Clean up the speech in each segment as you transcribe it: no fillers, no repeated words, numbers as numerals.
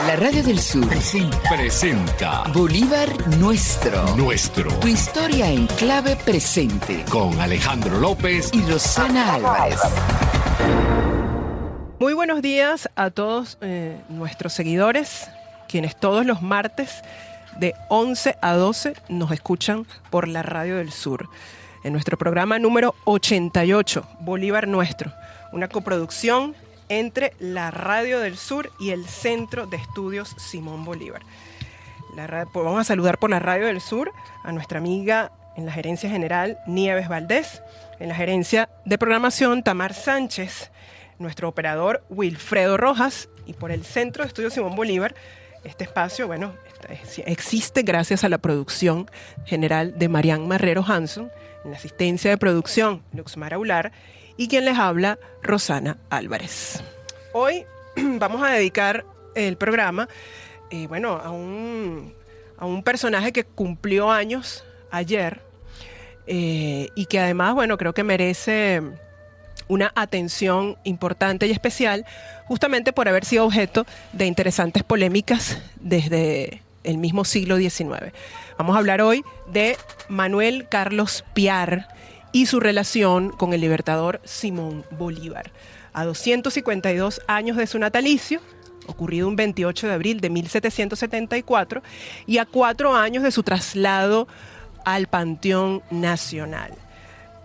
La Radio del Sur presenta Bolívar Nuestro. Tu historia en clave presente. Con Alejandro López y Rosana Álvarez. Muy buenos días a todos nuestros seguidores, quienes todos los martes de 11 a 12 nos escuchan por la Radio del Sur. En nuestro programa número 88, Bolívar Nuestro, una coproducción entre la Radio del Sur y el Centro de Estudios Simón Bolívar. Vamos a saludar por la Radio del Sur a nuestra amiga en la gerencia general, Nieves Valdés, en la gerencia de programación, Tamar Sánchez, nuestro operador, Wilfredo Rojas, y por el Centro de Estudios Simón Bolívar. Este espacio, existe gracias a la producción general de Marian Marrero Hanson, en la asistencia de producción, Luxmar Aular, y quien les habla, Rosana Álvarez. Hoy vamos a dedicar el programa a un personaje que cumplió años ayer y que además, creo que merece una atención importante y especial justamente por haber sido objeto de interesantes polémicas desde el mismo siglo XIX. Vamos a hablar hoy de Manuel Carlos Piar y su relación con el libertador Simón Bolívar. A 252 años de su natalicio, ocurrido un 28 de abril de 1774, y a 4 años de su traslado al Panteón Nacional.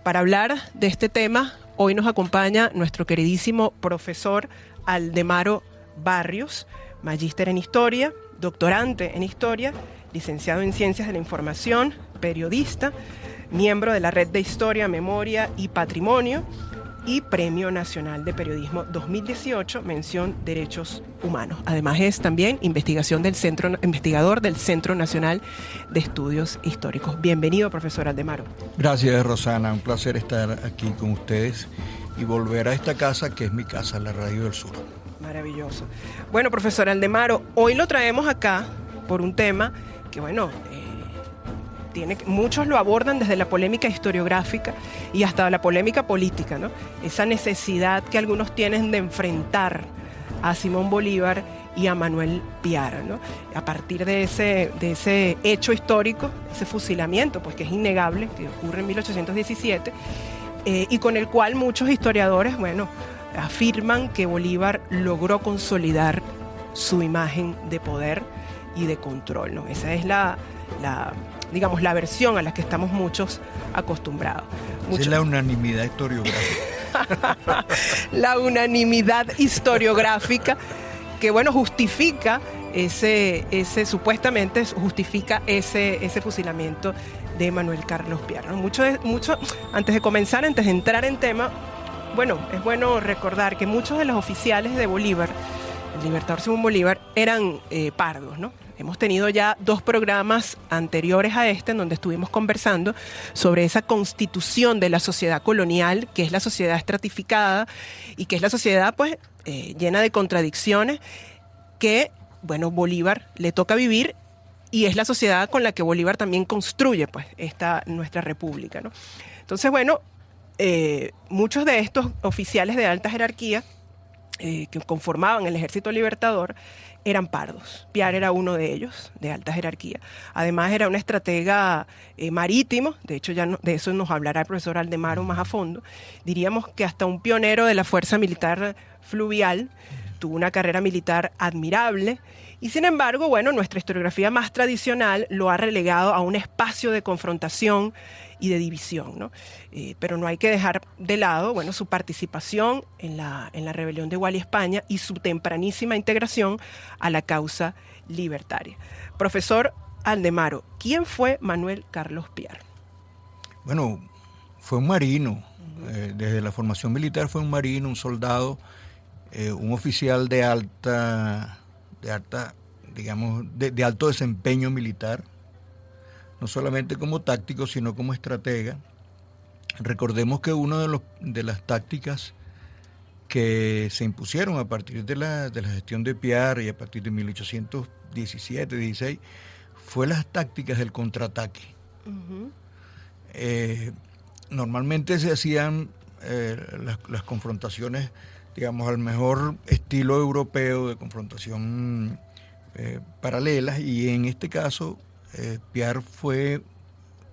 Para hablar de este tema, hoy nos acompaña nuestro queridísimo profesor Aldemaro Barrios, magíster en Historia, doctorante en Historia, licenciado en Ciencias de la Información, periodista, miembro de la Red de Historia, Memoria y Patrimonio y Premio Nacional de Periodismo 2018, mención Derechos Humanos. Además es también investigador del Centro Nacional de Estudios Históricos. Bienvenido, profesor Aldemaro. Gracias, Rosana. Un placer estar aquí con ustedes y volver a esta casa que es mi casa, la Radio del Sur. Maravilloso. Bueno, profesor Aldemaro, hoy lo traemos acá por un tema que, muchos lo abordan desde la polémica historiográfica y hasta la polémica política, ¿no? Esa necesidad que algunos tienen de enfrentar a Simón Bolívar y a Manuel Piar, ¿no? A partir de ese hecho histórico, ese fusilamiento, pues que es innegable, que ocurre en 1817, y con el cual muchos historiadores, afirman que Bolívar logró consolidar su imagen de poder y de control, ¿no? Esa es la versión a la que estamos muchos acostumbrados. Esa es la unanimidad historiográfica. La unanimidad historiográfica que, justifica supuestamente justifica ese fusilamiento de Manuel Carlos Piar, ¿no? Mucho, antes de entrar en tema, es bueno recordar que muchos de los oficiales de Bolívar, el libertador Simón Bolívar, eran pardos, ¿no? Hemos tenido ya 2 programas anteriores a este en donde estuvimos conversando sobre esa constitución de la sociedad colonial, que es la sociedad estratificada y que es la sociedad llena de contradicciones que, Bolívar le toca vivir, y es la sociedad con la que Bolívar también construye nuestra república, ¿no? Entonces, muchos de estos oficiales de alta jerarquía que conformaban el ejército libertador eran pardos. Piar era uno de ellos, de alta jerarquía. Además era un estratega marítimo, de hecho de eso nos hablará el profesor Aldemaro más a fondo. Diríamos que hasta un pionero de la fuerza militar fluvial, tuvo una carrera militar admirable, y sin embargo, nuestra historiografía más tradicional lo ha relegado a un espacio de confrontación y de división, ¿no? Pero no hay que dejar de lado, su participación en la rebelión de Gual y España y su tempranísima integración a la causa libertaria. Profesor Aldemaro, ¿quién fue Manuel Carlos Piar? Fue un marino. Desde la formación militar fue un marino, un soldado, un oficial de alto desempeño militar, no solamente como táctico, sino como estratega. Recordemos que una de las tácticas que se impusieron a partir de la gestión de Piar y a partir de 1817-16 fue las tácticas del contraataque. Uh-huh. Normalmente se hacían las confrontaciones, digamos, al mejor estilo europeo de confrontación paralelas, y en este caso Pierre fue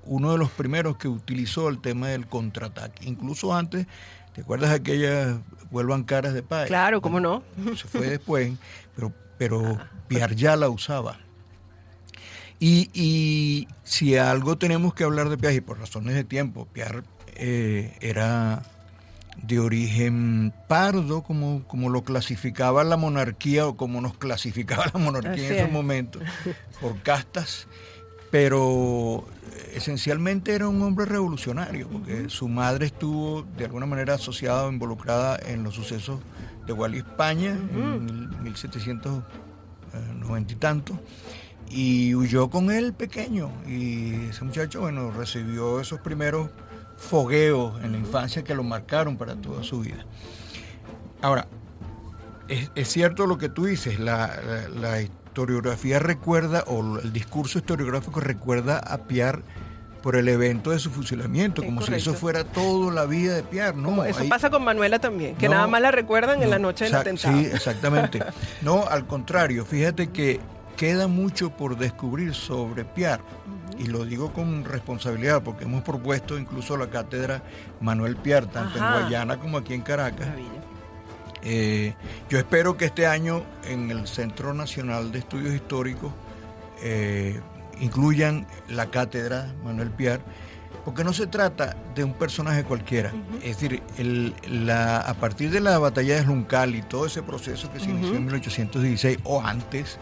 uno de los primeros que utilizó el tema del contraataque. Incluso antes, ¿te acuerdas de aquellas vuelvan caras de paz? Claro, ¿cómo no? Se fue después, pero Pierre ya la usaba. Y si algo tenemos que hablar de Pierre, y por razones de tiempo, Pierre era de origen pardo, como lo clasificaba la monarquía, o como nos clasificaba la monarquía en ese momento, por castas, pero esencialmente era un hombre revolucionario, porque su madre estuvo de alguna manera asociada o involucrada en los sucesos de Wallis, España, en 1790 y tanto, y huyó con él pequeño, y ese muchacho, bueno, recibió esos primeros fogueos en la infancia que lo marcaron para toda su vida. Ahora, es cierto lo que tú dices, la historiografía recuerda, o el discurso historiográfico recuerda a Pierre por el evento de su fusilamiento, como si eso fuera toda la vida de Pierre, ¿no? Eso pasa con Manuela también, que nada más la recuerdan en la noche del atentado. Sí, exactamente. No, al contrario, fíjate que queda mucho por descubrir sobre Pierre, y lo digo con responsabilidad porque hemos propuesto incluso la cátedra Manuel Pierre, tanto en Guayana como aquí en Caracas. Yo espero que este año en el Centro Nacional de Estudios Históricos incluyan la cátedra Manuel Pierre, porque no se trata de un personaje cualquiera. Es decir, a partir de la batalla de Juncal y todo ese proceso que se inició en 1816 o antes,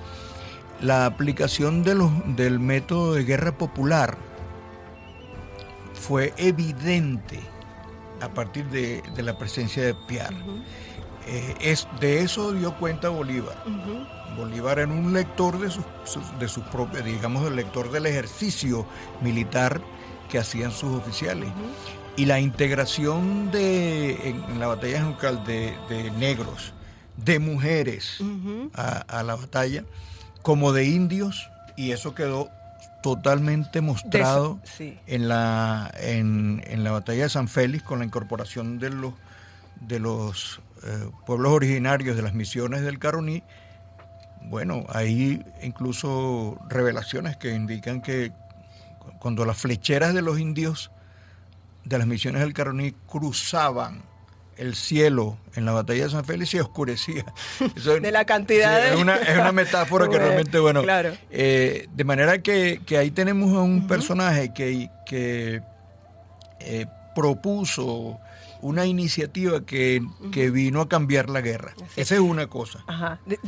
la aplicación del método de guerra popular fue evidente a partir de la presencia de Pierre. De eso dio cuenta Bolívar. Bolívar era un lector de sus propios, digamos, el lector del ejercicio militar que hacían sus oficiales. Y la integración en la batalla de Juncal de negros, de mujeres a la batalla, como de indios, y eso quedó totalmente mostrado en la batalla de San Félix, con la incorporación de los pueblos originarios de las misiones del Caroní. Bueno, hay incluso revelaciones que indican que cuando las flecheras de los indios de las misiones del Caroní cruzaban el cielo en la batalla de San Félix, se oscurecía. Eso, de la cantidad es una metáfora que realmente, bueno, claro. De manera que ahí tenemos a un personaje que propuso una iniciativa que vino a cambiar la guerra. Esa es una cosa.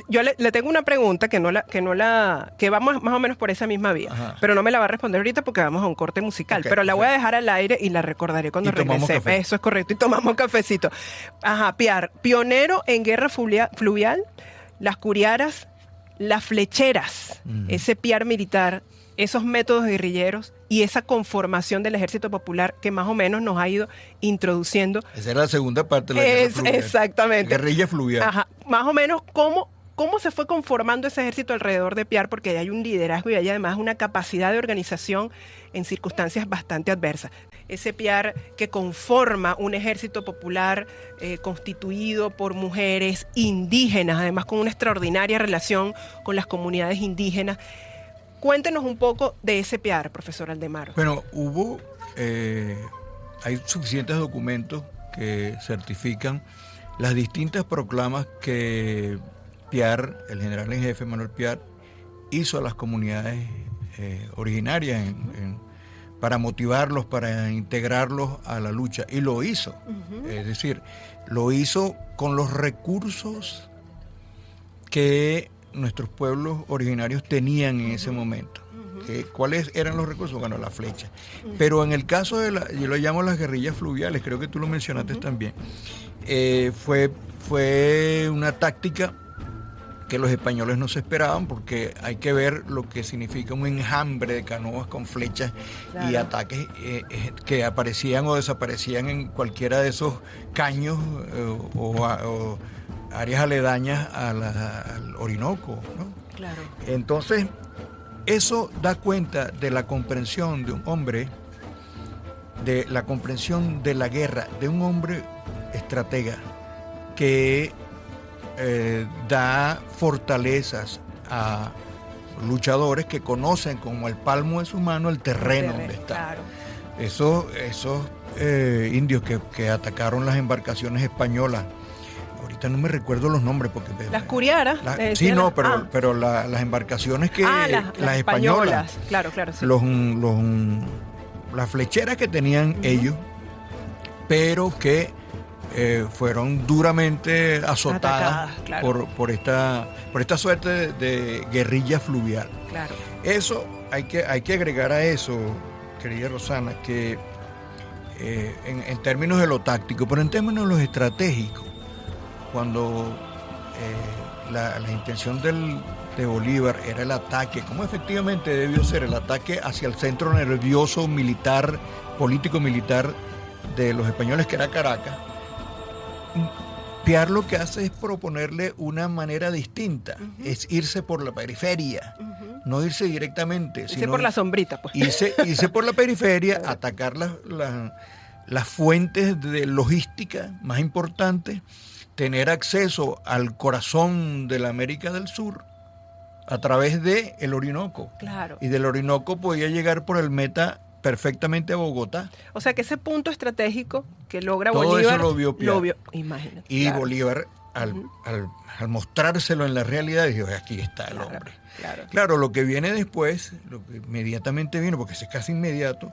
Yo le tengo una pregunta que va más o menos por esa misma vía, pero no me la va a responder ahorita porque vamos a un corte musical, pero la voy a dejar al aire y la recordaré cuando regrese. Eso es correcto, y tomamos cafecito. Pierre, pionero en guerra fluvial, las curiaras, las flecheras, ese Pierre militar, esos métodos guerrilleros y esa conformación del Ejército Popular que más o menos nos ha ido introduciendo. Esa era la segunda parte de la guerra fluvial. Exactamente. Guerrilla fluvial. Más o menos cómo se fue conformando ese ejército alrededor de Pierre, porque hay un liderazgo y hay además una capacidad de organización en circunstancias bastante adversas. Ese Pierre que conforma un ejército popular constituido por mujeres indígenas, además con una extraordinaria relación con las comunidades indígenas. Cuéntenos un poco de ese Pierre, profesor Aldemaro. Bueno, hay suficientes documentos que certifican las distintas proclamas que Pierre, el general en jefe Manuel Pierre, hizo a las comunidades originarias para motivarlos, para integrarlos a la lucha. Y lo hizo. Es decir, lo hizo con los recursos que nuestros pueblos originarios tenían en ese momento. ¿Cuáles eran los recursos? Bueno, la flecha. Pero en el caso yo lo llamo las guerrillas fluviales, creo que tú lo mencionaste también, fue una táctica que los españoles no se esperaban, porque hay que ver lo que significa un enjambre de canoas con flechas y ataques que aparecían o desaparecían en cualquiera de esos caños o áreas aledañas al Orinoco, ¿no? Claro. Entonces, eso da cuenta de la comprensión de un hombre, de la comprensión de la guerra, de un hombre estratega que da fortalezas a luchadores que conocen como el palmo de su mano el terreno donde está. Claro. Esos indios que atacaron las embarcaciones españolas, ahorita no me recuerdo los nombres porque las curiaras. Sí, no, pero las embarcaciones que las españolas, claro, sí. Las flecheras que tenían ellos, pero que fueron duramente azotadas claro. por esta suerte de guerrilla fluvial. Claro. Eso hay que agregar a eso, querida Rosana, que en términos de lo táctico, pero en términos de lo estratégico, cuando la intención de Bolívar era el ataque, como efectivamente debió ser el ataque hacia el centro nervioso militar, político-militar de los españoles, que era Caracas, Piar lo que hace es proponerle una manera distinta, es irse por la periferia, no irse directamente. Irse por la sombrita, pues. Irse por la periferia, atacar las fuentes de logística más importantes, tener acceso al corazón de la América del Sur a través del Orinoco. Claro. Y del Orinoco podía llegar por el Meta perfectamente a Bogotá. O sea que ese punto estratégico que logra todo Bolívar, eso lo vio Piar. Imagínate. Y claro. Bolívar, al mostrárselo en la realidad, dijo, aquí está el hombre. Claro, lo que viene después, lo que inmediatamente vino, porque es casi inmediato,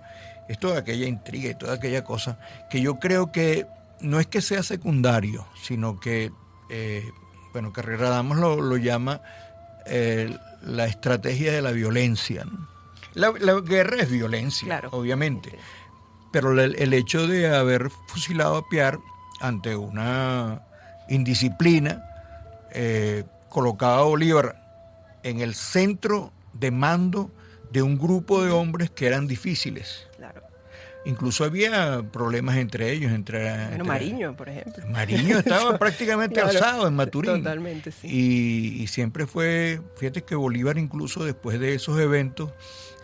es toda aquella intriga y toda aquella cosa, que yo creo que no es que sea secundario, sino que, Carrera Damos lo llama la estrategia de la violencia, ¿no? La guerra es violencia, claro, obviamente, sí. Pero el hecho de haber fusilado a Piar ante una indisciplina colocaba a Bolívar en el centro de mando de un grupo de hombres que eran difíciles. Claro. Incluso había problemas entre ellos. Mariño, por ejemplo. Mariño estaba prácticamente alzado en Maturín. Totalmente, sí. Y siempre fue, fíjate que Bolívar incluso después de esos eventos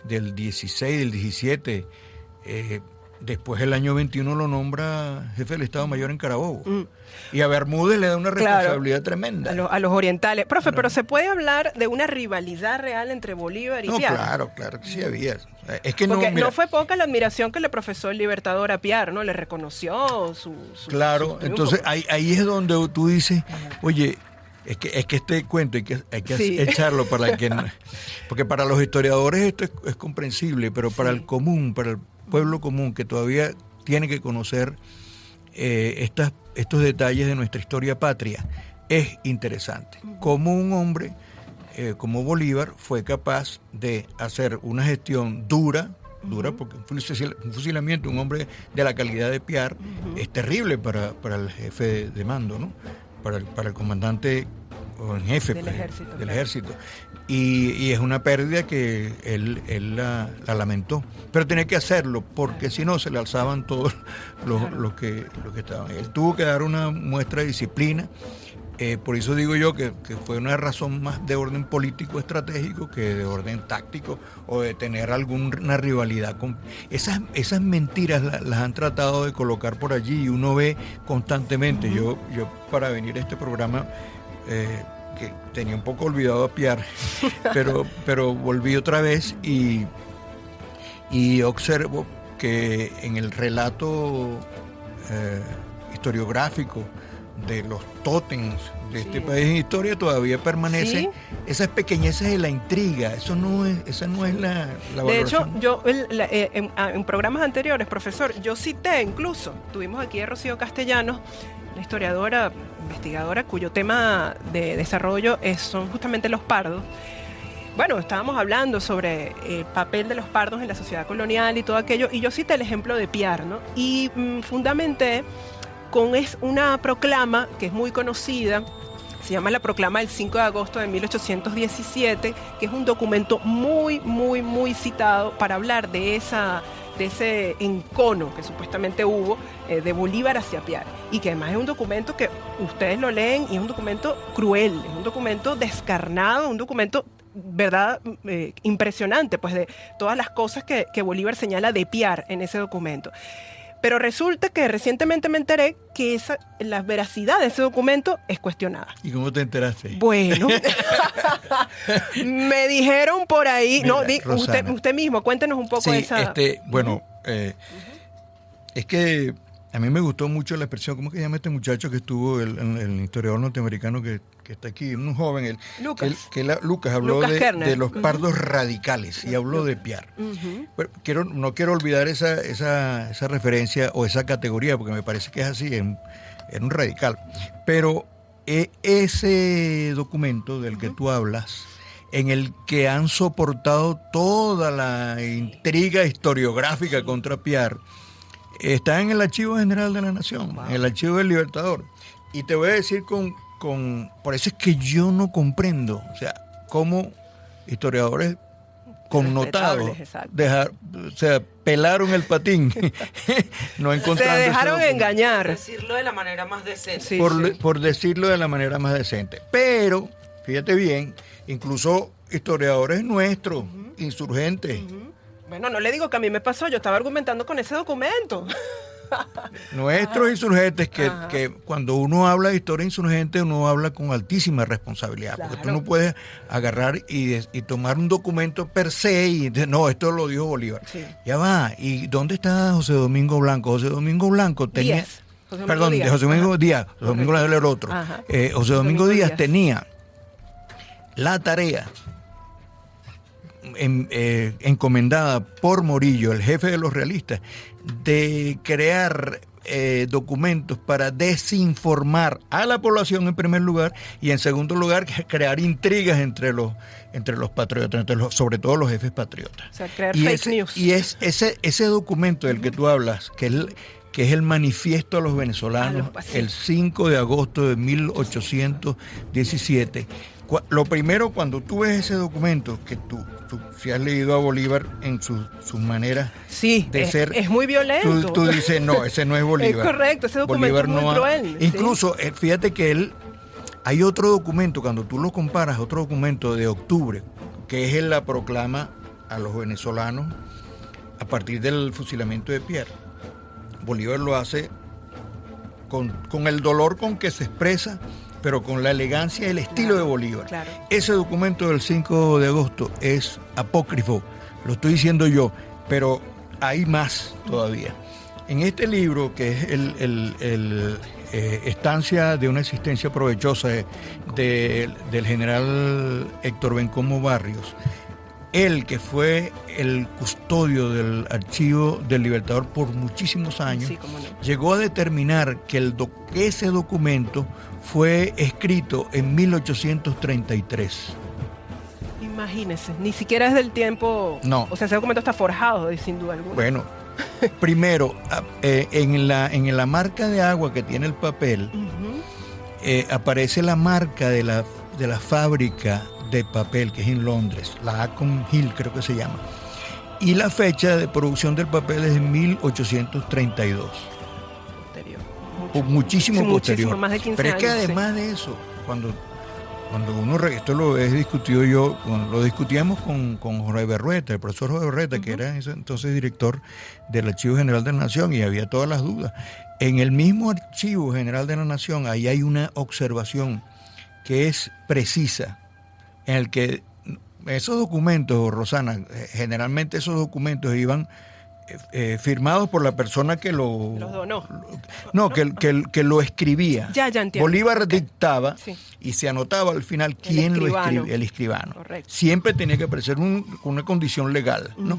del 16, del 17, después del año 21 lo nombra jefe del Estado Mayor en Carabobo. Y a Bermúdez le da una responsabilidad tremenda. A los orientales. Profe, pero ¿se puede hablar de una rivalidad real entre Bolívar y Piar? Claro que sí había. Es que porque no fue poca la admiración que le profesó el Libertador a Piar, ¿no? Le reconoció su Claro, entonces ahí es donde tú dices, oye, es que este cuento hay que echarlo para que porque para los historiadores esto es comprensible, pero para el común, para el pueblo común que todavía tiene que conocer estos detalles de nuestra historia patria, es interesante. Como un hombre como Bolívar fue capaz de hacer una gestión dura porque un fusilamiento, un hombre de la calidad de Piar es terrible para el jefe de mando, ¿no? Para el comandante o en jefe del ejército. Y es una pérdida que él la lamentó. Pero tenía que hacerlo, porque si no se le alzaban todos los que estaban. Él tuvo que dar una muestra de disciplina. Por eso digo yo que fue una razón más de orden político estratégico que de orden táctico o de tener alguna rivalidad. Esas mentiras las han tratado de colocar por allí y uno ve constantemente. Yo para venir a este programa, que tenía un poco olvidado a Piar, pero volví otra vez y observo que en el relato historiográfico de los tótems de este país en historia todavía permanecen esas pequeñeces de la intriga. Esa no es la valoración. De hecho, yo en programas anteriores, profesor, yo cité incluso, tuvimos aquí a Rocío Castellanos, una historiadora, investigadora, cuyo tema de desarrollo son justamente los pardos. Bueno, estábamos hablando sobre el papel de los pardos en la sociedad colonial y todo aquello, y yo cité el ejemplo de Piar, ¿no? Y fundamenté con una proclama que es muy conocida, se llama la Proclama del 5 de agosto de 1817, que es un documento muy, muy, muy citado para hablar de ese encono que supuestamente hubo de Bolívar hacia Piar, y que además es un documento que ustedes lo leen y es un documento cruel, es un documento descarnado, un documento, verdad, impresionante, pues de todas las cosas que Bolívar señala de Piar en ese documento. Pero resulta que recientemente me enteré que la veracidad de ese documento es cuestionada. ¿Y cómo te enteraste? Bueno, Me dijeron por ahí, Mira, no, usted mismo, cuéntenos un poco esa. Bueno, es que a mí me gustó mucho la expresión, ¿cómo que se llama este muchacho que estuvo, el historiador norteamericano que está aquí, un joven, Lucas habló de los pardos radicales y habló de Piar. Pero no quiero olvidar esa referencia o esa categoría, porque me parece que es así, era un radical. Pero ese documento del que tú hablas, en el que han soportado toda la intriga historiográfica contra Piar, está en el Archivo General de la Nación, en el Archivo del Libertador. Y te voy a decir por eso es que yo no comprendo, o sea, cómo historiadores connotados pelaron el patín, no encontrando. Se dejaron engañar. Decirlo de la manera más decente. Sí, por decirlo de la manera más decente. Pero, fíjate bien, incluso historiadores nuestros, insurgentes. Bueno, no le digo que a mí me pasó, yo estaba argumentando con ese documento. Nuestros insurgentes, que cuando uno habla de historia insurgente, uno habla con altísima responsabilidad, porque tú no puedes agarrar y tomar un documento per se y decir, no, esto lo dijo Bolívar. Sí. Ya va, ¿y dónde está José Domingo Blanco? José Domingo Blanco tenía... José Domingo Díaz. José Domingo Díaz era el otro. José Domingo Díaz tenía la tarea encomendada por Morillo, el jefe de los realistas, de crear documentos para desinformar a la población en primer lugar, y en segundo lugar crear intrigas entre los patriotas, sobre todo los jefes patriotas. O sea, crear fake news. Y ese documento del que tú hablas, que es el manifiesto a los venezolanos, el 5 de agosto de 1817. Lo primero, cuando tú ves ese documento, que tú si has leído a Bolívar en sus maneras de ser... es muy violento. Tú dices, no, ese no es Bolívar. Es correcto, ese documento Bolívar es muy cruel. Incluso, fíjate que hay otro documento, cuando tú lo comparas, otro documento de octubre, que es la proclama a los venezolanos a partir del fusilamiento de Piar. Bolívar lo hace con el dolor con que se expresa, pero con la elegancia y el estilo de Bolívar. Claro. Ese documento del 5 de agosto es apócrifo, lo estoy diciendo yo, pero hay más todavía. En este libro, que es Estancia de una existencia provechosa del general Héctor Bencomo Barrios, él, que fue el custodio del archivo del Libertador por muchísimos años, llegó a determinar que ese documento fue escrito en 1833. Imagínese, ni siquiera es del tiempo... No. O sea, ese documento está forjado, sin duda alguna. Bueno, primero, en la marca de agua que tiene el papel, aparece la marca de la fábrica de papel, que es en Londres, la Acton Hill creo que se llama, y la fecha de producción del papel es en 1832. Muchísimo posterior. Más de 15 Pero es que además de eso, cuando esto lo he discutido yo, lo discutíamos con Jorge Berrueta, el profesor Jorge Berrueta, que era entonces director del Archivo General de la Nación, y había todas las dudas. En el mismo Archivo General de la Nación, ahí hay una observación que es precisa, en el que esos documentos, Rosana, generalmente esos documentos iban firmados por la persona que los donó. Que lo escribía. Ya entiendo. Bolívar dictaba y se anotaba al final quién lo escribía, el escribano. Correcto. Siempre tenía que aparecer una condición legal, ¿no?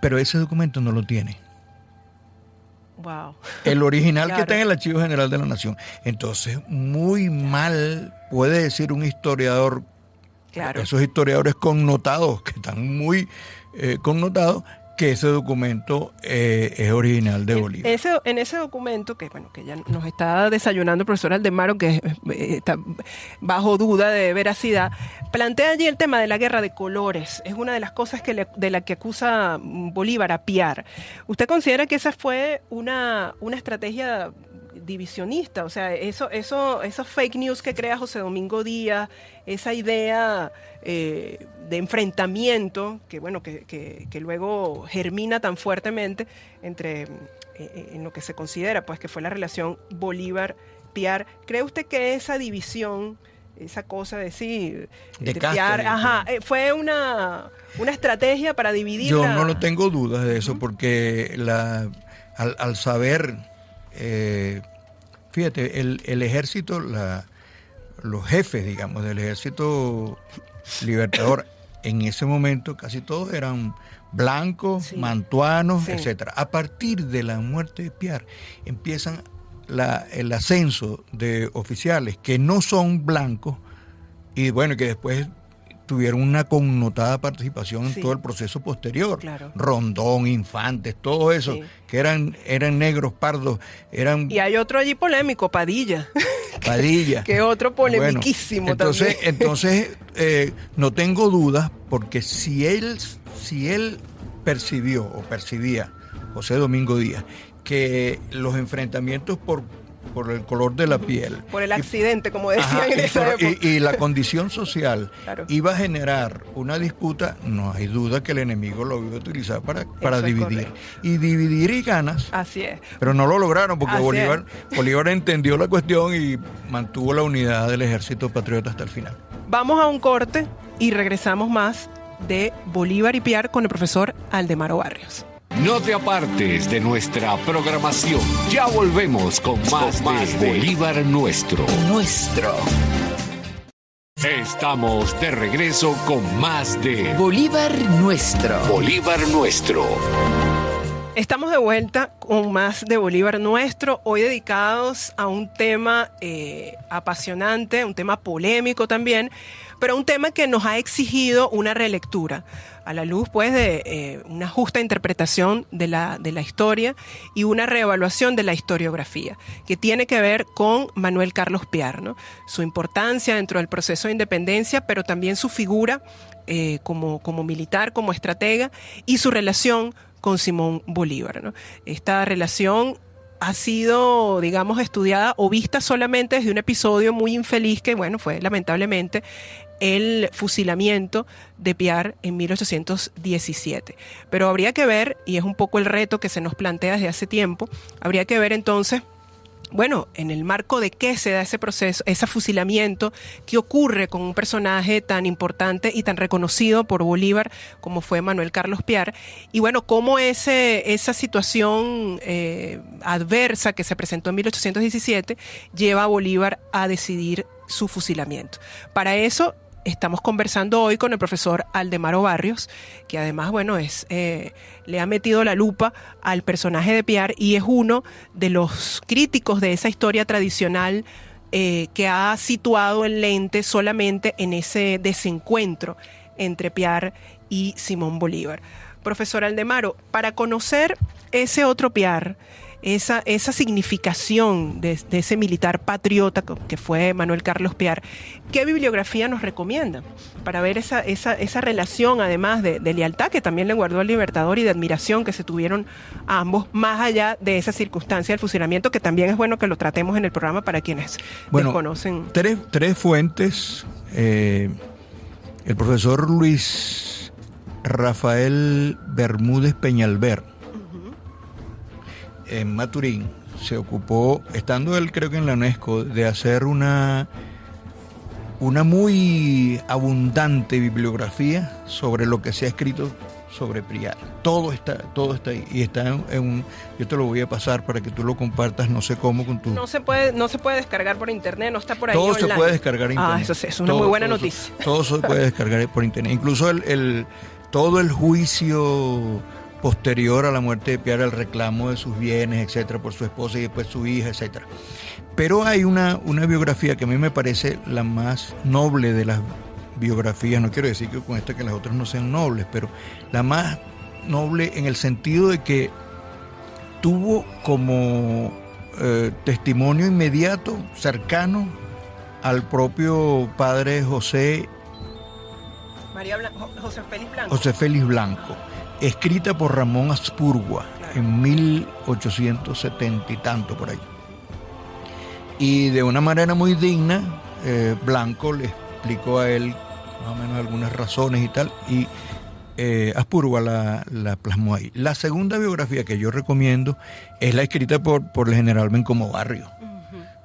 Pero ese documento no lo tiene. Wow. El original que está en el Archivo General de la Nación. Entonces, muy mal puede decir un historiador, esos historiadores connotados, que están muy connotados, que ese documento es original de Bolívar. En ese documento, que ya nos está desayunando el profesor Aldemaro, que está bajo duda de veracidad, plantea allí el tema de la guerra de colores. Es una de las cosas de la que acusa Bolívar a Piar. ¿Usted considera que esa fue una estrategia divisionista? O sea, esos fake news que crea José Domingo Díaz, esa idea de enfrentamiento que luego germina tan fuertemente en lo que se considera pues que fue la relación Bolívar-Piar. ¿Cree usted que esa división esa cosa de sí, de Piar, fue una estrategia para dividir. Yo no lo tengo dudas de eso, porque al saber, fíjate, el ejército, los jefes, digamos, del ejército libertador, en ese momento casi todos eran blancos, mantuanos, etcétera. A partir de la muerte de Piar empiezan el ascenso de oficiales que no son blancos y bueno, que después tuvieron una connotada participación en todo el proceso posterior. Claro. Rondón, Infantes, todo eso, que eran negros, pardos, eran... Y hay otro allí polémico, Padilla. Padilla. Que otro polemiquísimo también. Entonces, no tengo dudas, porque si él percibía, José Domingo Díaz, que los enfrentamientos por el color de la piel, por el accidente, como decían en esa época, y la condición social iba a generar una disputa, no hay duda que el enemigo lo iba a utilizar para dividir. Y dividir y ganas. Así es. Pero no lo lograron, porque Bolívar entendió la cuestión y mantuvo la unidad del Ejército Patriota hasta el final. Vamos a un corte y regresamos más de Bolívar y Piar con el profesor Aldemaro Barrios. No te apartes de nuestra programación. Ya volvemos con más de Bolívar Nuestro. Estamos de regreso con más de Bolívar Nuestro. Bolívar Nuestro. Estamos de vuelta con más de Bolívar Nuestro, hoy dedicados a un tema apasionante, un tema polémico también, pero un tema que nos ha exigido una relectura, a la luz pues de una justa interpretación de la historia y una reevaluación de la historiografía, que tiene que ver con Manuel Carlos Piar, ¿no? Su importancia dentro del proceso de independencia, pero también su figura como militar, como estratega, y su relación con Simón Bolívar, ¿no? Esta relación ha sido, digamos, estudiada o vista solamente desde un episodio muy infeliz que, bueno, fue lamentablemente el fusilamiento de Piar en 1817. Pero habría que ver, y es un poco el reto que se nos plantea desde hace tiempo, habría que ver entonces, bueno, en el marco de qué se da ese proceso, ese fusilamiento, qué ocurre con un personaje tan importante y tan reconocido por Bolívar como fue Manuel Carlos Piar, y bueno, cómo esa situación adversa que se presentó en 1817 lleva a Bolívar a decidir su fusilamiento. Para eso estamos conversando hoy con el profesor Aldemaro Barrios, que además, bueno, le ha metido la lupa al personaje de Piar y es uno de los críticos de esa historia tradicional que ha situado el lente solamente en ese desencuentro entre Piar y Simón Bolívar. Profesor Aldemaro, para conocer ese otro Piar, esa significación de ese militar patriota que fue Manuel Carlos Piar, ¿qué bibliografía nos recomienda para ver esa relación, además de lealtad que también le guardó al Libertador y de admiración que se tuvieron a ambos, más allá de esa circunstancia del fusilamiento, que también es bueno que lo tratemos en el programa para quienes desconocen? Tres fuentes. El profesor Luis Rafael Bermúdez Peñalver, en Maturín, se ocupó, estando él creo que en la UNESCO, de hacer una muy abundante bibliografía sobre lo que se ha escrito sobre Piar. Todo está ahí, y está yo te lo voy a pasar para que tú lo compartas, no sé cómo, con tu... No se puede descargar por internet, no está por ahí todo online. Se puede descargar en internet. Eso sí, es una muy buena noticia. Todo se puede descargar por internet, incluso todo el juicio posterior a la muerte de Piar, el reclamo de sus bienes, etcétera, por su esposa y después su hija, etcétera. Pero hay una biografía que a mí me parece la más noble de las biografías, no quiero decir que con esta que las otras no sean nobles, pero la más noble en el sentido de que tuvo como testimonio inmediato, cercano al propio padre José Félix Blanco, escrita por Ramón Aspurgua en 1870 y tanto por ahí. Y de una manera muy digna, Blanco le explicó a él más o menos algunas razones y tal, y Aspurgua la plasmó ahí. La segunda biografía que yo recomiendo es la escrita por el general Bencomo Barrios.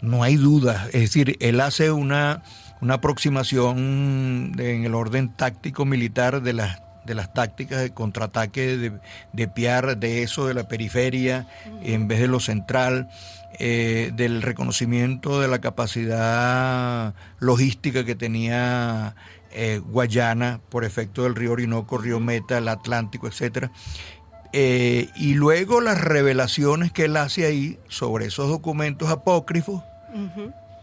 No hay duda, es decir, él hace una una aproximación en el orden táctico militar de las tácticas de contraataque de Piar, de eso, de la periferia, en vez de lo central, del reconocimiento de la capacidad logística que tenía Guayana por efecto del río Orinoco, río Meta, el Atlántico, etcétera. Y luego las revelaciones que él hace ahí sobre esos documentos apócrifos,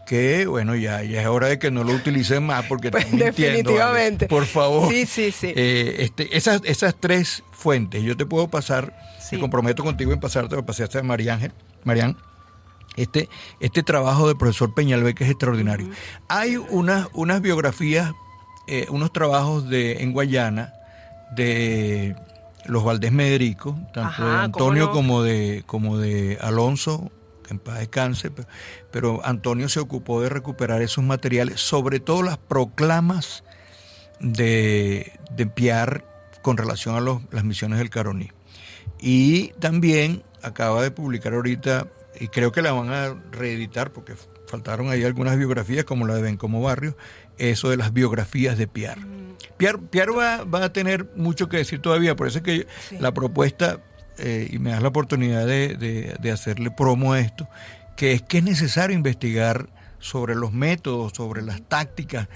que bueno, ya es hora de que no lo utilicen más porque pues están mintiendo, definitivamente. ¿vale? Por favor. Sí. Esas tres fuentes, yo te puedo pasar, me comprometo contigo en pasarte, lo pasaste a Marián, este trabajo del profesor Peñalver, que es extraordinario. Hay unas biografías, unos trabajos en Guayana de los Valdés Mederico, tanto de Antonio como de Alonso, que en paz descanse, pero Antonio se ocupó de recuperar esos materiales, sobre todo las proclamas de Piar con relación a las misiones del Caroní. Y también acaba de publicar ahorita, y creo que la van a reeditar porque faltaron ahí algunas biografías como la de Bencomo Barrios, eso de las biografías de Piar. Piar va a tener mucho que decir todavía, por eso es que la propuesta, y me das la oportunidad de hacerle promo a esto, que es necesario investigar sobre los métodos, sobre las tácticas,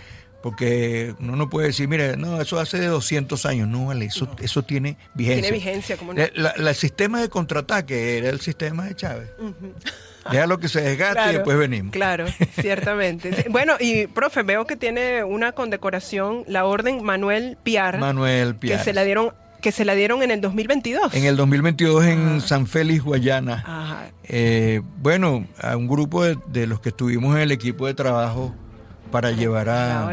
porque uno no puede decir, mira, no, eso hace de 200 años, no, vale, eso tiene vigencia. Tiene vigencia, ¿cómo no? El sistema de contraataque era el sistema de Chávez. Déjalo que se desgaste y después venimos. Claro, ciertamente. Bueno, y profe, veo que tiene una condecoración, la Orden Manuel Piar. Que se la dieron en el 2022. En el 2022 en San Félix, Guayana. Bueno, a un grupo de los que estuvimos en el equipo de trabajo para llevar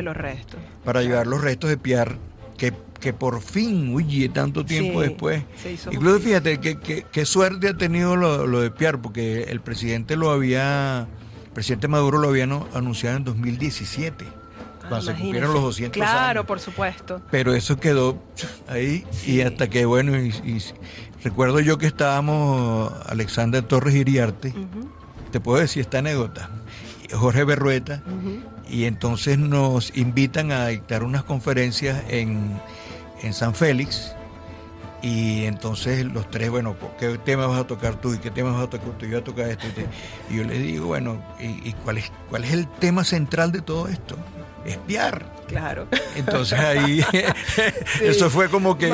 los restos de Piar, que por fin, tanto tiempo después. Incluso fíjate qué suerte ha tenido lo de Piar, porque el presidente Maduro lo había anunciado en 2017, cuando se cumplieron los 200 años. Claro, por supuesto. Pero eso quedó ahí, y hasta que, bueno, y recuerdo yo que estábamos Alexander Torres Iriarte, te puedo decir esta anécdota, Jorge Berrueta, y entonces nos invitan a dictar unas conferencias en San Félix, y entonces los tres, bueno, ¿qué tema vas a tocar tú? ¿Y qué tema vas a tocar tú? Yo voy a tocar esto. Y yo les digo, bueno, ¿y cuál es el tema central de todo esto? Es Piar. Claro. Entonces ahí, eso fue como que,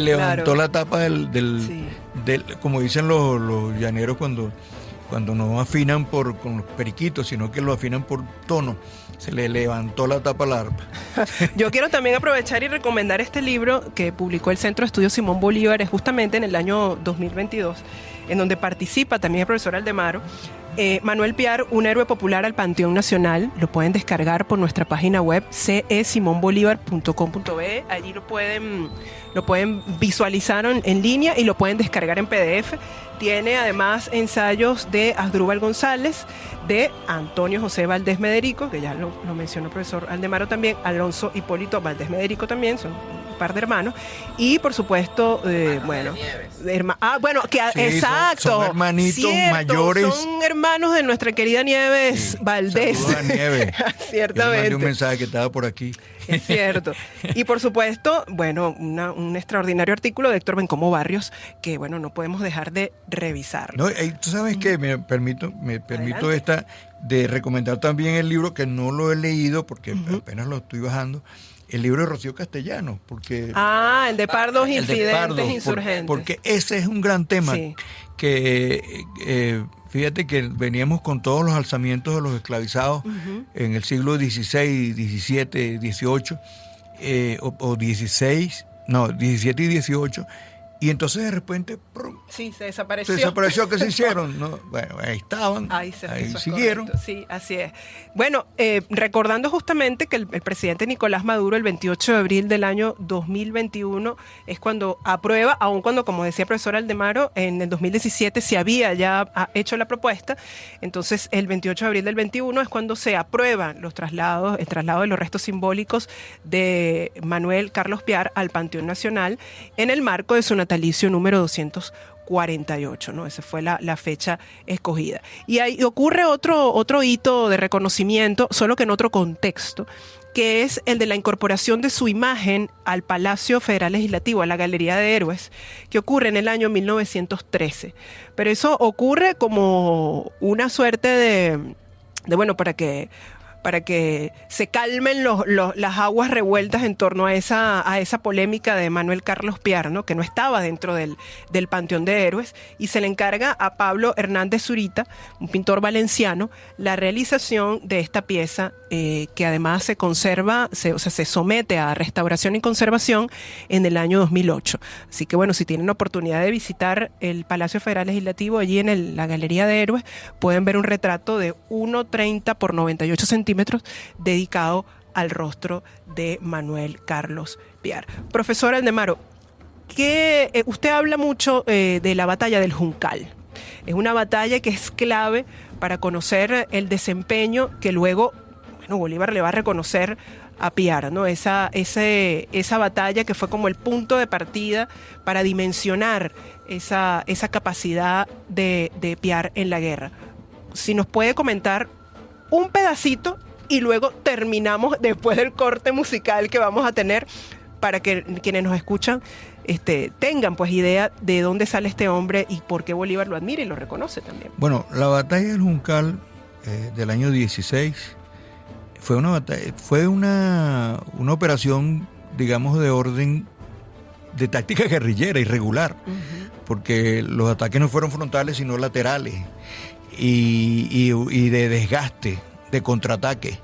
levantó la tapa del como dicen los llaneros cuando no afinan con los periquitos, sino que lo afinan por tono. Se le levantó la tapa al arpa. Yo quiero también aprovechar y recomendar este libro que publicó el Centro de Estudios Simón Bolívar justamente en el año 2022, en donde participa también el profesor Aldemaro. Manuel Piar, un héroe popular al Panteón Nacional. Lo pueden descargar por nuestra página web cesimonbolivar.com.be. Allí lo pueden visualizar en línea y lo pueden descargar en PDF. Tiene además ensayos de Asdrúbal González, de Antonio José Valdés Mederico, que ya lo mencionó el profesor Aldemaro también, Alonso Hipólito Valdés Mederico también, son un par de hermanos, y por supuesto, exacto. Son hermanitos mayores. Son hermanos de nuestra querida Nieves Valdés. Saludos a Nieves. Ciertamente. Yo mandé un mensaje que estaba por aquí. Es cierto. Y por supuesto, bueno, un extraordinario artículo de Héctor Bencomo Barrios que, bueno, no podemos dejar de revisar. No, tú sabes que me permito de recomendar también el libro que no lo he leído porque apenas lo estoy bajando, el libro de Rocío Castellano, porque el de Pardos Infidentes Insurgentes. Porque ese es un gran tema que fíjate que veníamos con todos los alzamientos de los esclavizados en el siglo XVI, XVII, XVIII, o XVI, no, XVII y XVIII, y entonces de repente se desapareció. ¿Qué se hicieron? No, bueno, ahí estaban, ahí siguieron. Correcto. Sí, así es. Bueno, recordando justamente que el presidente Nicolás Maduro el 28 de abril del año 2021 es cuando aprueba, aun cuando, como decía el profesor Aldemaro, en el 2017 se había ya hecho la propuesta. Entonces el 28 de abril del 21 es cuando se aprueban el traslado de los restos simbólicos de Manuel Carlos Piar al Panteón Nacional en el marco de su natalicio número 240. 1948, ¿no? Esa fue la fecha escogida. Y ahí ocurre otro hito de reconocimiento, solo que en otro contexto, que es el de la incorporación de su imagen al Palacio Federal Legislativo, a la Galería de Héroes, que ocurre en el año 1913. Pero eso ocurre como una suerte de bueno, para que se calmen las aguas revueltas en torno a esa polémica de Manuel Carlos Piar, ¿no? Que no estaba dentro del Panteón de Héroes, y se le encarga a Pablo Hernández Zurita, un pintor valenciano, la realización de esta pieza, que además se conserva, se somete a restauración y conservación en el año 2008. Así que bueno, si tienen la oportunidad de visitar el Palacio Federal Legislativo, allí en la Galería de Héroes, pueden ver un retrato de 1,30 por 98 centímetros dedicado al rostro de Manuel Carlos Piar. Profesor Aldemaro, usted habla mucho de la batalla del Juncal. Es una batalla que es clave para conocer el desempeño que luego Bolívar le va a reconocer a Piar, ¿no? Esa batalla que fue como el punto de partida para dimensionar esa capacidad de Piar en la guerra. Si nos puede comentar un pedacito y luego terminamos después del corte musical que vamos a tener, para que quienes nos escuchan tengan pues idea de dónde sale este hombre y por qué Bolívar lo admira y lo reconoce también. Bueno, la batalla del Juncal del año 16 fue una operación, digamos, de orden de táctica guerrillera irregular, porque los ataques no fueron frontales sino laterales y de desgaste, de contraataque.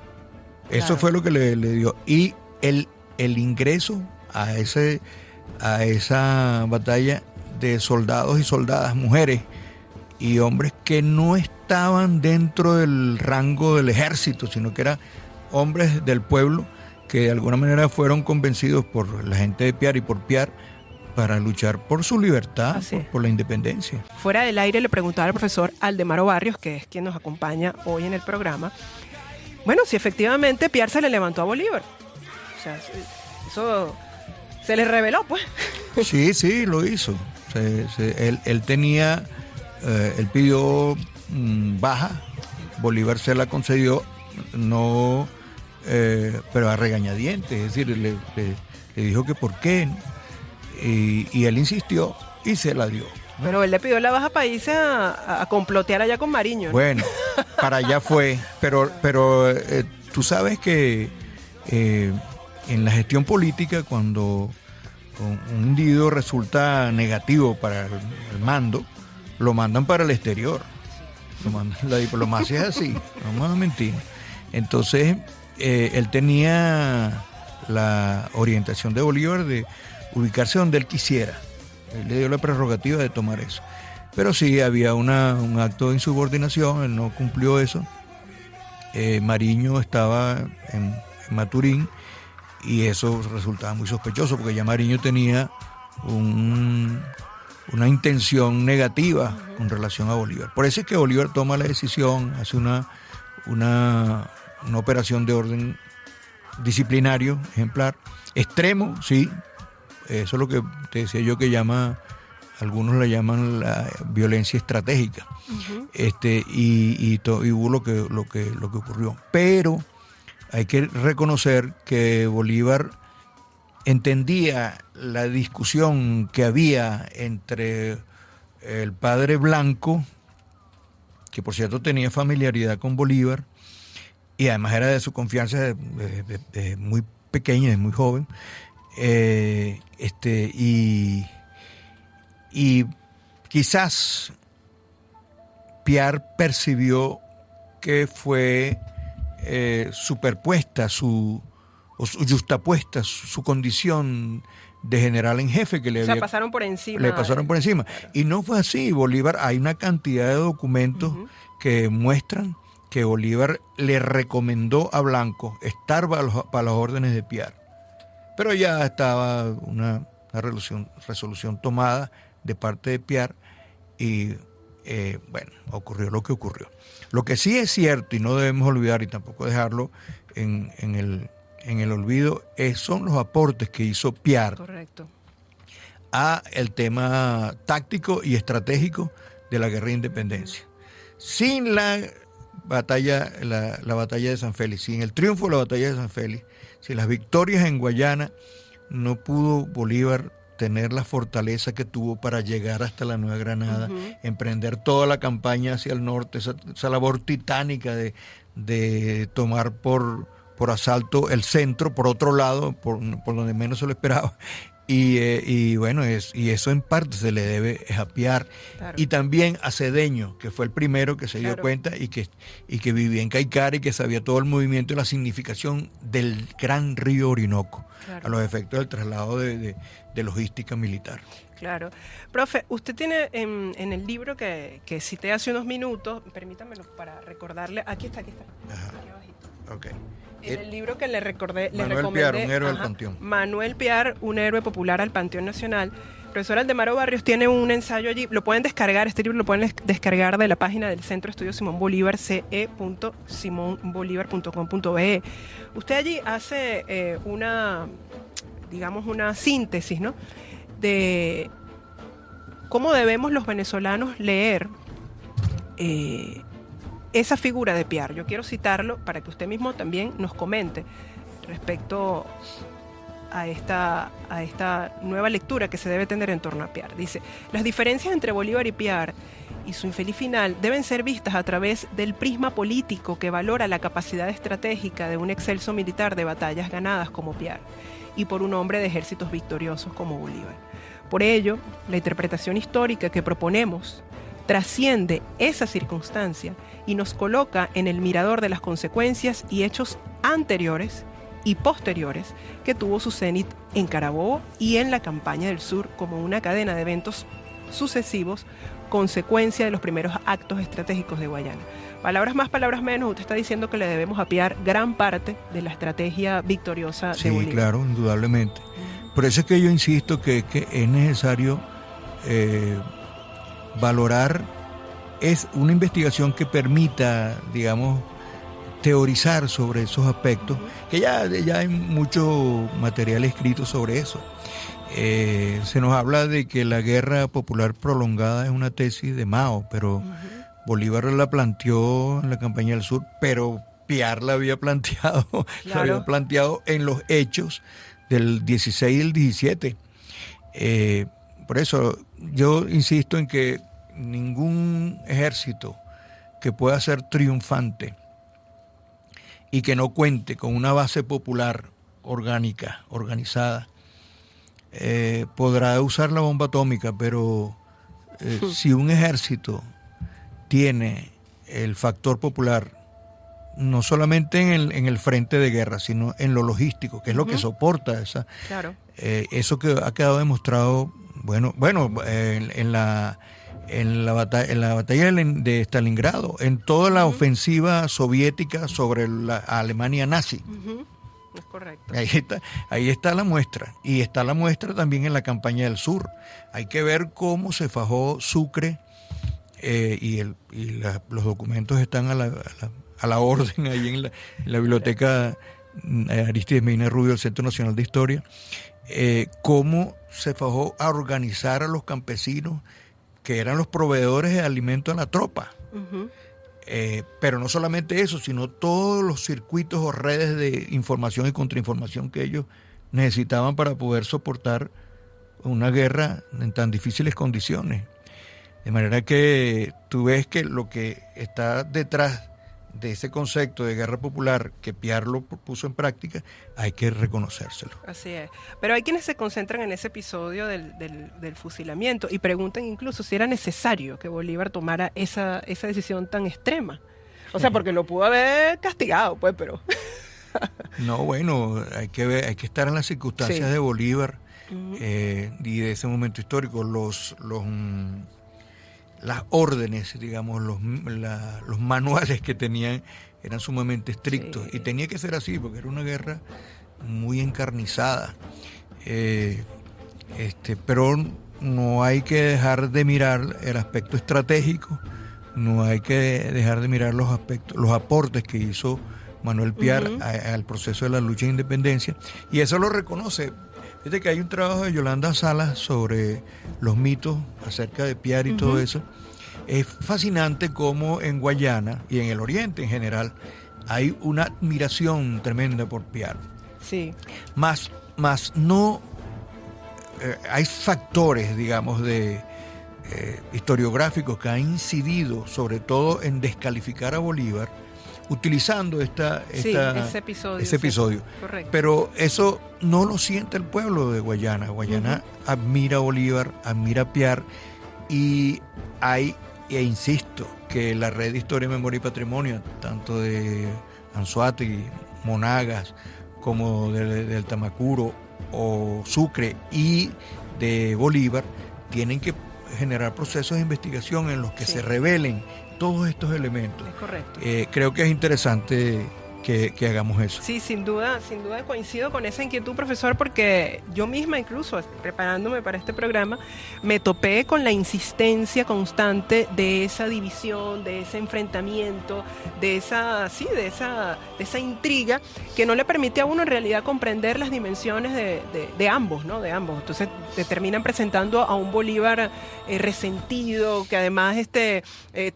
Eso fue lo que le dio. Y el ingreso a esa batalla de soldados y soldadas, mujeres y hombres que no estaban dentro del rango del ejército, sino que eran hombres del pueblo que de alguna manera fueron convencidos por la gente de Piar y por Piar para luchar por su libertad, por la independencia. Fuera del aire le preguntaba al profesor Aldemaro Barrios, que es quien nos acompaña hoy en el programa, bueno, si efectivamente Piar se le levantó a Bolívar. O sea, eso se le reveló, pues. Sí, lo hizo. Él tenía, él pidió baja, Bolívar se la concedió, no, pero a regañadientes, es decir, le dijo que por qué, ¿no? Y él insistió y se la dio. Pero él le pidió la baja para irse a complotear allá con Mariño, ¿no? Bueno, para allá fue, pero tú sabes que en la gestión política, cuando un individuo resulta negativo para el mando, lo mandan para el exterior. La diplomacia es así, no vamos a mentir. Entonces, él tenía la orientación de Bolívar de ubicarse donde él quisiera. Él le dio la prerrogativa de tomar eso. Pero sí, había un acto de insubordinación, él no cumplió eso. Mariño estaba en Maturín y eso resultaba muy sospechoso porque ya Mariño tenía una intención negativa con relación a Bolívar. Por eso es que Bolívar toma la decisión, hace una operación de orden disciplinario, ejemplar, extremo, sí. Eso es lo que te decía yo que algunos la llaman la violencia estratégica. Y hubo lo que ocurrió. Pero hay que reconocer que Bolívar entendía la discusión que había entre el padre Blanco, que por cierto tenía familiaridad con Bolívar, y además era de su confianza de muy pequeña, de muy joven, y quizás Piar percibió que fue superpuesta o justapuesta su condición de general en jefe que le pasaron por encima. Le pasaron por encima. Y no fue así. Bolívar, hay una cantidad de documentos que muestran que Bolívar le recomendó a Blanco estar para las órdenes de Piar. Pero ya estaba una resolución tomada de parte de Piar y ocurrió lo que ocurrió. Lo que sí es cierto y no debemos olvidar y tampoco dejarlo en el olvido son los aportes que hizo Piar. Correcto. a el tema táctico y estratégico de la guerra de independencia. Sin la batalla de San Félix, sin el triunfo de la batalla de San Félix, sin las victorias en Guayana, no pudo Bolívar tener la fortaleza que tuvo para llegar hasta la Nueva Granada, emprender toda la campaña hacia el norte, esa labor titánica de tomar por asalto el centro, por otro lado, por donde menos se lo esperaba. Y bueno, y eso en parte se le debe a Piar, claro. Y también a Cedeño, que fue el primero que se dio cuenta y que vivía en Caicara y que sabía todo el movimiento y la significación del gran río Orinoco, a los efectos del traslado de logística militar. Claro. Profe, usted tiene en el libro que cité hace unos minutos, permítamelo para recordarle, aquí está. Ajá. Aquí abajito. Okay. En el libro que le recomendé, Piar, un héroe del Panteón. Manuel Piar, un héroe popular al Panteón Nacional. El profesor Aldemaro Barrios tiene un ensayo allí, lo pueden descargar, este libro lo pueden descargar de la página del Centro de Estudios Simón Bolívar, ce.simonbolivar.com.be. Usted allí hace una síntesis, ¿no?, de cómo debemos los venezolanos leer esa figura de Piar. Yo quiero citarlo para que usted mismo también nos comente respecto a esta nueva lectura que se debe tener en torno a Piar. Dice: las diferencias entre Bolívar y Piar y su infeliz final deben ser vistas a través del prisma político que valora la capacidad estratégica de un excelso militar de batallas ganadas como Piar y por un hombre de ejércitos victoriosos como Bolívar. Por ello, la interpretación histórica que proponemos trasciende esa circunstancia y nos coloca en el mirador de las consecuencias y hechos anteriores y posteriores que tuvo su cenit en Carabobo y en la campaña del sur como una cadena de eventos sucesivos, consecuencia de los primeros actos estratégicos de Guayana. Palabras más, palabras menos, usted está diciendo que le debemos a Piar gran parte de la estrategia victoriosa de Bolívar. Sí, claro, indudablemente. Por eso es que yo insisto que es necesario valorar, es una investigación que permita, digamos, teorizar sobre esos aspectos, que ya hay mucho material escrito sobre eso. Se nos habla de que la guerra popular prolongada es una tesis de Mao, pero Bolívar la planteó en la campaña del sur, pero Piar la había planteado, la había planteado en los hechos del 16 y el 17. Por eso yo insisto en que ningún ejército que pueda ser triunfante y que no cuente con una base popular orgánica, organizada, podrá usar la bomba atómica, pero si un ejército tiene el factor popular, no solamente en el frente de guerra, sino en lo logístico, que es lo que soporta eso que ha quedado demostrado, en la batalla de Stalingrado, en toda la ofensiva soviética sobre la Alemania nazi. Es correcto. Ahí está la muestra, y está la muestra también en la campaña del sur. Hay que ver cómo se fajó Sucre, los documentos están a la orden ahí en la biblioteca Aristides Medina Rubio del Centro Nacional de Historia, cómo se fajó a organizar a los campesinos que eran los proveedores de alimento a la tropa. Pero no solamente eso, sino todos los circuitos o redes de información y contrainformación que ellos necesitaban para poder soportar una guerra en tan difíciles condiciones. De manera que tú ves que lo que está detrás de ese concepto de guerra popular que Piar lo puso en práctica, hay que reconocérselo. Así es. Pero hay quienes se concentran en ese episodio del fusilamiento y preguntan incluso si era necesario que Bolívar tomara esa decisión tan extrema. O sea, porque lo pudo haber castigado, pues, pero... No, bueno, hay que estar en las circunstancias de Bolívar y de ese momento histórico. Las órdenes, digamos, los manuales que tenían eran sumamente estrictos, y tenía que ser así porque era una guerra muy encarnizada, pero no hay que dejar de mirar el aspecto estratégico, no hay que dejar de mirar los aportes que hizo Manuel Piar al proceso de la lucha de independencia, y eso lo reconoce Fíjate que hay un trabajo de Yolanda Salas sobre los mitos acerca de Piar y todo eso. Es fascinante cómo en Guayana y en el Oriente en general hay una admiración tremenda por Piar. Sí. Más no hay factores, digamos, de historiográficos que han incidido sobre todo en descalificar a Bolívar utilizando ese episodio. Correcto. Pero eso no lo siente el pueblo de Guayana. Guayana admira a Bolívar, admira a Piar, y insisto, que la red de Historia, Memoria y Patrimonio, tanto de Anzoátegui, Monagas, como del Tamacuro o Sucre y de Bolívar, tienen que generar procesos de investigación en los que se revelen todos estos elementos. Es correcto. Creo que es interesante que hagamos eso. Sí, sin duda coincido con esa inquietud, profesor, porque yo misma, incluso preparándome para este programa, me topé con la insistencia constante de esa división, de ese enfrentamiento, de esa intriga que no le permite a uno en realidad comprender las dimensiones de ambos, ¿no? De ambos. Entonces te terminan presentando a un Bolívar resentido, que además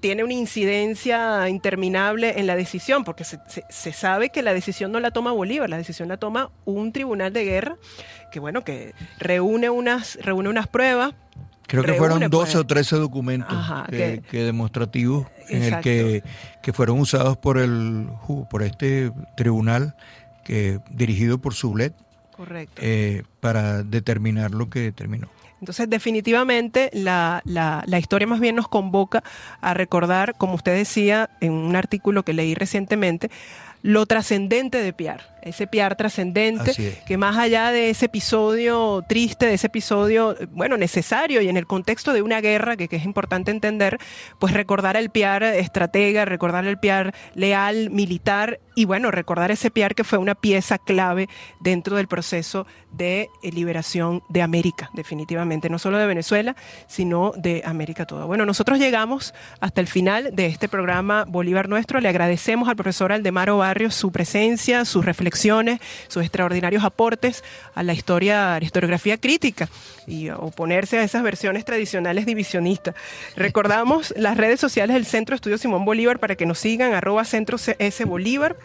tiene una incidencia interminable en la decisión, porque se sabe que la decisión no la toma Bolívar, la decisión la toma un tribunal de guerra que reúne unas pruebas. Creo que fueron 12 o 13 documentos que demostrativos en el que fueron usados por este tribunal dirigido por Sublet. Correcto. Para determinar lo que determinó. Entonces, definitivamente, la historia más bien nos convoca a recordar, como usted decía en un artículo que leí recientemente, lo trascendente de Piar, ese Piar trascendente que más allá de ese episodio triste, de ese episodio, necesario y en el contexto de una guerra que es importante entender, pues recordar el Piar estratega, recordar el Piar leal, militar y recordar ese Piar que fue una pieza clave dentro del proceso de liberación de América, definitivamente, no solo de Venezuela, sino de América toda. Bueno, nosotros llegamos hasta el final de este programa Bolívar Nuestro. Le agradecemos al profesor Aldemaro Barrios su presencia, sus reflexiones, sus extraordinarios aportes a la historiografía crítica y oponerse a esas versiones tradicionales divisionistas. Recordamos las redes sociales del Centro Estudio Simón Bolívar para que nos sigan, @Centro S Bolívar,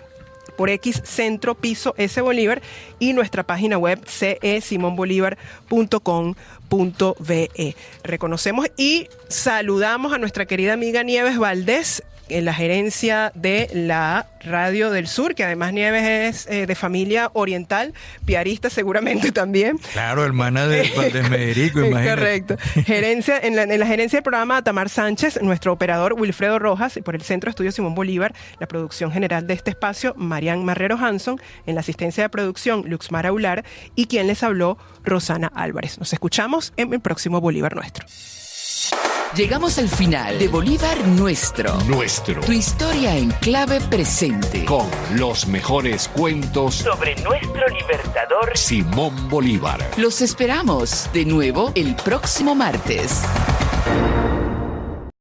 por X Centro Piso S Bolívar, y nuestra página web cesimonbolivar.com.be. Reconocemos y saludamos a nuestra querida amiga Nieves Valdés en la gerencia de la Radio del Sur, que además Nieves es de familia oriental, piarista seguramente también. Claro, hermana de Valdés Mederico, imagínate. Correcto. En la gerencia del programa Tamar Sánchez, nuestro operador Wilfredo Rojas, y por el Centro Estudio Simón Bolívar, la producción general de este espacio, Marian Marrero Hanson, en la asistencia de producción, Luxmar Aular, y quien les habló, Rosana Álvarez. Nos escuchamos en el próximo Bolívar Nuestro. Llegamos al final de Bolívar Nuestro. Tu historia en clave presente. Con los mejores cuentos sobre nuestro libertador Simón Bolívar. Los esperamos de nuevo el próximo martes.